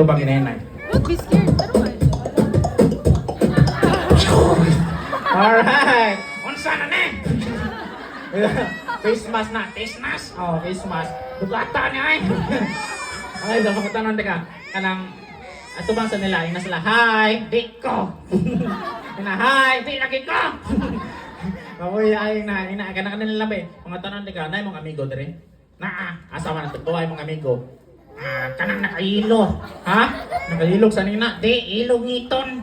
Ato ba ginenay? Don't be scared. Pero why? Alright! Unsa na ne? Face mask na, face mask. Oh, face mask. Dugata niya ay. Okay, so makatanon ka. Kanang ato bang sa nila, ina sila, hi, di ko. Ina, hi, di lagi ko. Mabuhay ay ina kanang kanila be. Mga tanon ka, nay mong amigo dire. Naa, asawa na tuwa mong amigo. Kanang nakailo. Ha? Nakailog sa nina, di ilog ngiton.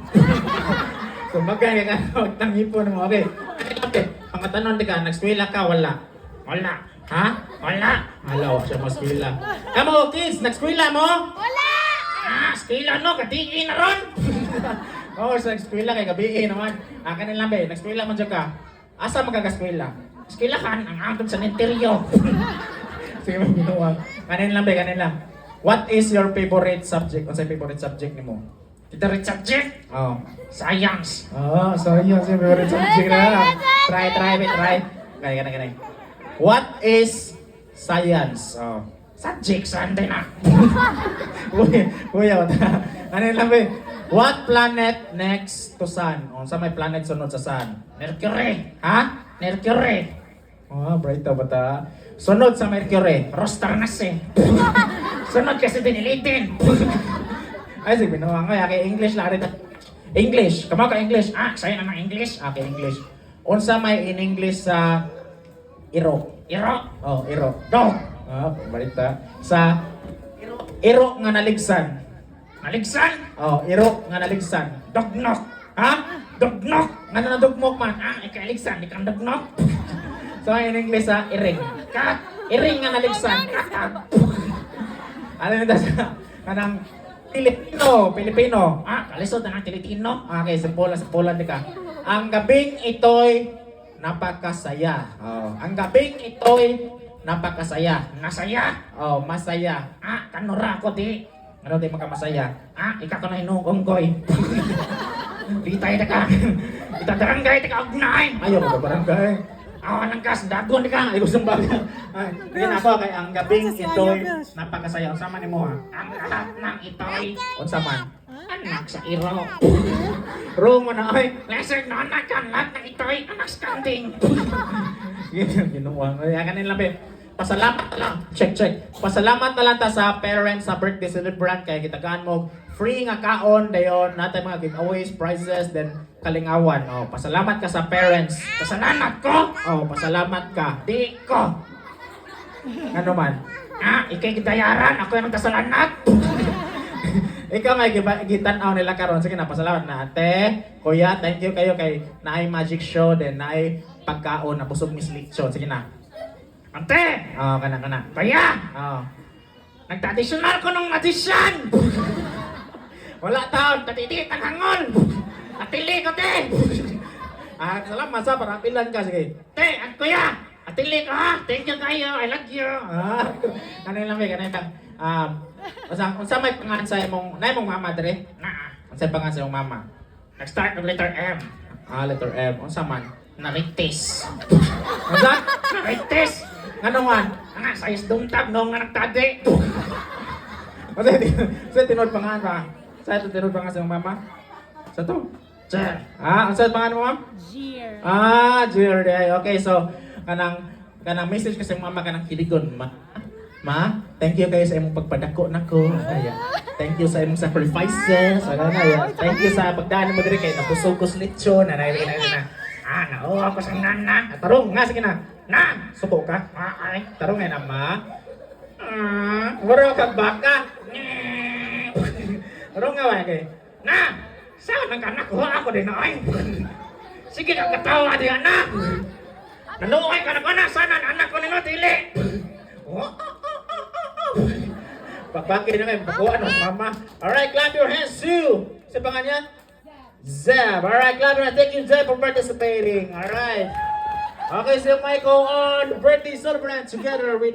So bagay ka magtangipon mo okay. Okay, mga tanon ka, nagskwela ka wala. Wala. Ha? Wala. Halaw siya maskwela. Kamo kids, nagskwela mo? Wala! Eskwela no, katiin na ron! Oo, sa eskwela kay gabi naman. Kanila be, nag-eskwela man dyan ka. Asa magkakaskwela? Eskwelahan ang antong sa ninteryo. Sige mo, binuwag. Kanila be, kanila. What is your favorite subject? Ano sa favorite subject ni mo? Favorite subject? Oh. Science. Oh, science yung favorite subject na. Try. Ganyan. What is science? Oh. Subject, saan din na? Kuya, ano yung labi? What planet next to Sun? O, saan may planet sunod sa Sun? Mercury. Ha? Mercury. Oh, bright daw bata. Sunod sa Mercury. Rostarnas eh. Sunod kasi dinilitin. Ay, sige, binuha nga. Okay, English lang rin. English. Kamaw ka English. Sa'yo naman English. Okay, English. Unsa may in English sa iro? Iro? Oh, iro. Dog. Balita. Sa iro nga naligsan. Naligsan? Oh, iro nga naligsan. Dognok. Ha? Dognok. Nga na dugmok man. Ikaligsan, ikang dognok. So, in English sa iring. Iring nga naligsan. Ano nito sa kanang Pilipino. Kalisod na ng Pilipino. Okay, simpulan di ka. Ang gabing ito'y napakasaya. Oh, ang gabing ito'y napakasaya. Nasaya? Oh, masaya. Kanura ko di. Ano di makamasaya? Ika ko na inugonggoy. Di tayo na ka. Itadarangay, tika ugnay. Ayaw ko barangay. Anong kas, dagon di ka. Ayaw gustong baga. Tingin ako kay ang gabing ito'y napakasaya. Unsa man ni mo ha? Ang lahat ng ito'y unsa man? Anak sa iro. Ro mo na ay. Lesser na anak kan lahat ng ito'y anak standing. Ginuwang. Kaya kanila be. Pasalamat lang. Check. Pasalamat na lang ta sa parents sa birthday celebrant kaya kitagaan mo free nga kaon dayon natay mga giveaways, prizes, then kalingawan. Oh, pasalamat ka sa parents. Pasalamat ko. Oh, pasalamat ka. Di ko. Ano man? Ikay gidayaran, ako yung kasalanan. Ikaw nga gitanaw nila karon. Sige na, pasalamat na ate. Kuya, thank you kayo kay naay magic show then naay pagkaon na busog Miss Lechon. Sige na. Ante! Kana. Kaya! Nagta-additional ko ng addition! Wala taon, tatiti, tanghangon! Atili ko, te! Salamat sa parang pilan ka, sige. Te, at kuya! Atili ko, ha? Thank you kayo, I love you! Kanina lang, unsa may pangalan sa imong, na imong mama, dire? Unsa may pangalan sa imong mama? Nag-start ng letter M. Letter M. Unsa man? Narites. Unsa? Narites! Ano man? Sayos dumtag nung nga nagtadi. Sa tinod pangalan ba? Sa tinod pangalan sa mama? Sa to? Jer. Sa pangalan mo, ma'am? Jer. Jer. Okay, so kanang message kasi mama kanang kiligon. Ma, thank you kayo sa imong pagpadako nako. Thank you sa imong sacrifices. Thank you sa pagdaan mo diri kay napusog ko sa lechon. Nauwa ko sa nana. Tarong nga, sige na. Subo ka. Ay, tarong nga na, ma. Waro ka baka. Tarong nga, wala kayo. Saan ang nakuha ako din na ay? Sige ka katawa di anak. Naluhay ka na ko na. Sana anak ko nino dili. Pagbaki na kayo. Pagkuhan ng mama. Alright, clap your hands, Sue. Sa pangan niya? Zeb. Alright, clap your hands. Thank you, Zeb, for participating. Alright. Okay, so Michael on birthday celebrant together with